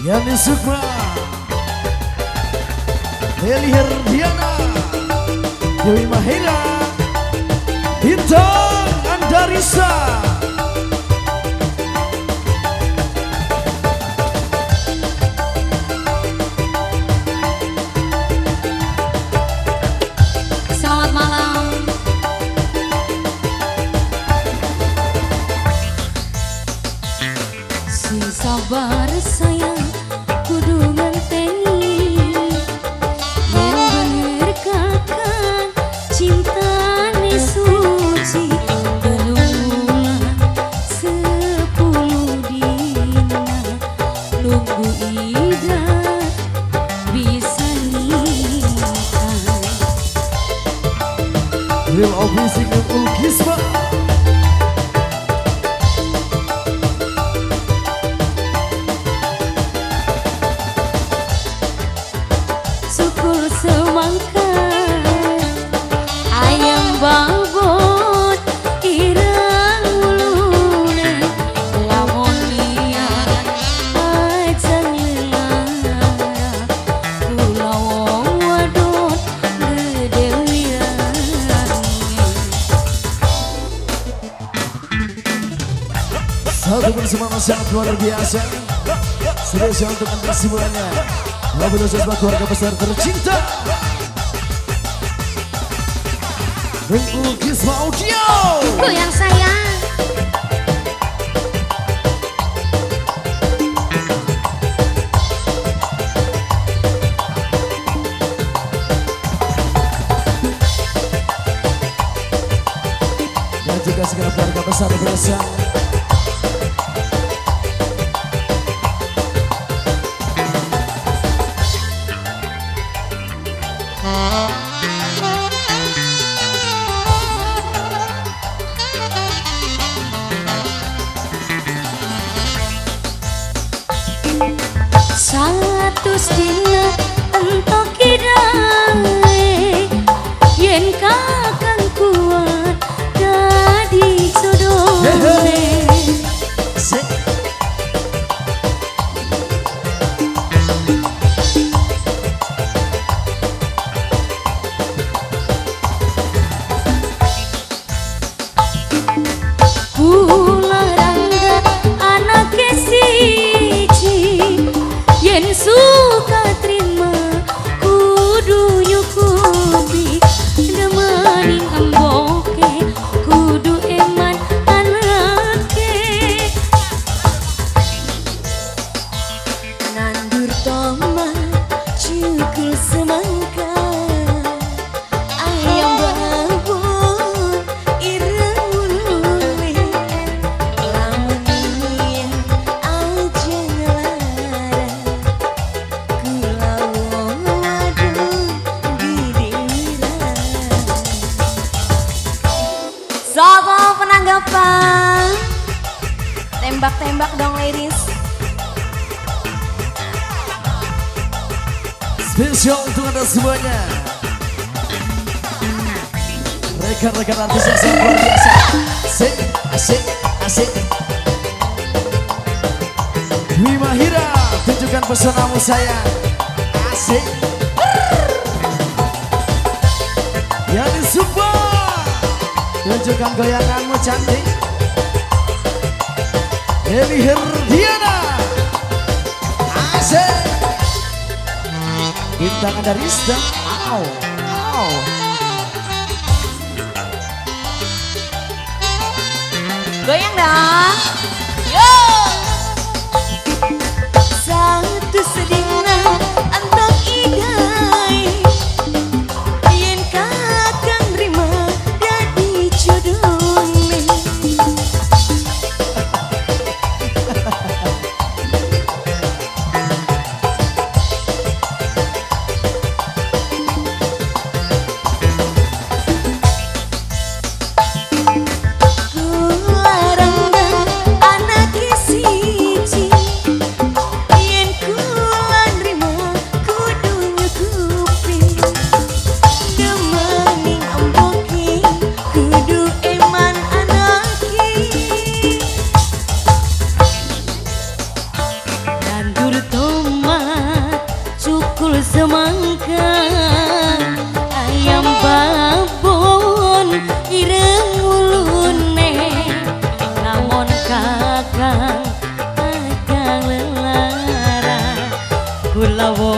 Yani Sukma, Deli Herdiana, Dewi Mahira, Bintang Andarisa. Selamat malam. Si sabar sayang kudu ngenteni yang bener kakak cinta ni suci belum 10 dina nunggu ida bisa nikah. Real Official Ulkisma. Syukur semangka ayam babon irang uluna lamun liat ajang lara kula wong wadon gedewian. Satu bersama sangat luar biasa. Spesial untuk anda semuanya. Wabillahi taufiq keluarga besar tercinta. Ulkisma Audio. Goyang sayang. Dan juga segenap keluarga besar bersama. Satu dina entok kirae yen kakang kuat dadi sodone. Kula rangga anake siji yen suka terima kudu nyukupi demaning amboke kudu eman anake nandur tomat cukul semangka ayam babon ireng ulune lamun liat ajeng lara kula wong wadon gidiran. Sopo penanggapan? Tembak-tembak dong ladies. Spesial untuk anda semuanya. Rekan-rekan artis yang sangat luar biasa. Asik, asik, asik. Dewi Mahira, tunjukkan pesonamu sayang. Asik. Yani Sukma, tunjukkan goyanganmu cantik. Deli Herdiana. Asik. Bintang Andarisa. Au, au. Goyang dong. Yo. Satu sedina antok idai yen kakang rima dadi jodone. Kula rangga anake siji kulawo